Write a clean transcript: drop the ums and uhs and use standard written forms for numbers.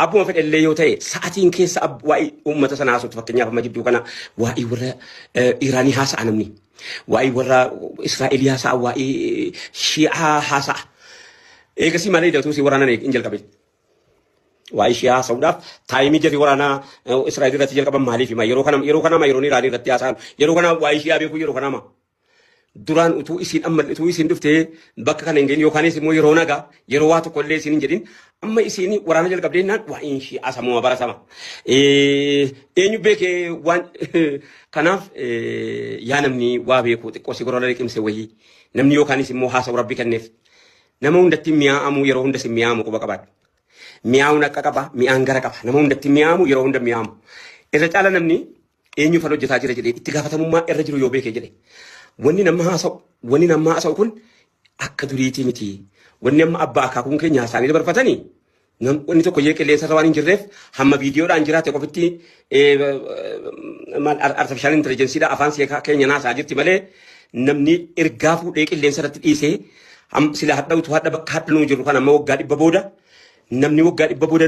أبو ما في اللي يوتي ساعتين كيس أب واي أمة سنة عصوت فكني أبو مجد دوكنا واي ورا إيراني هاس عنمني واي ورا إسرائيلي هاس واي شيعة هاس إيه كسي مالي ده توسي ورانا نيك إنجل كبير واي شيعة سودا تايمي جري ورانا إسرائيل رتيجل كبر مالي في ما يروكنا ما يروني راني رتيا سان يروكنا واي شيعة بيكو يروكنا ما duraan utuu isin dhuftee bakka kana ingeen yookaanis immoo yeroo nagaa yeroo waa tokko illee isin hin jedhin amma isin waraana jalqabdeennaan waa inshi asamuma barasama eenyu beekee waan kanaaf yaa namni waa beeku xiqqoo si gorora liqimse wayii namni yookaanis immoo haasa'u rabbi kenneef nama hundatti mi'aamu yeroo hunda si mi'aamu quba qabaadhu mi'aawun akka qaba mi'aan gara qaba nama hundatti mi'aamu yeroo hunda mi'aamu irra caala namni eenyu fan hojjetaa jira jedhee itti gaafatamummaa irra jiru yoo beekee jedhe wanni nama haasa'u kun akka duriitii miti wanni amma abbaa akaakuun keenya isaanii dabarfatanii wanni tokko jee qilleensa waan hin jirreef hamma viidiyoodhaan jiraate qofitti artificial intelligence dha afaan seekaa keenya naasaa jirti malee namni ergaa fuudhee qilleensa irratti dhiisee sila hadhautu hadha bakka hadhanuu jiru kan amma waggaa 100 booda namni waggaa 100 booda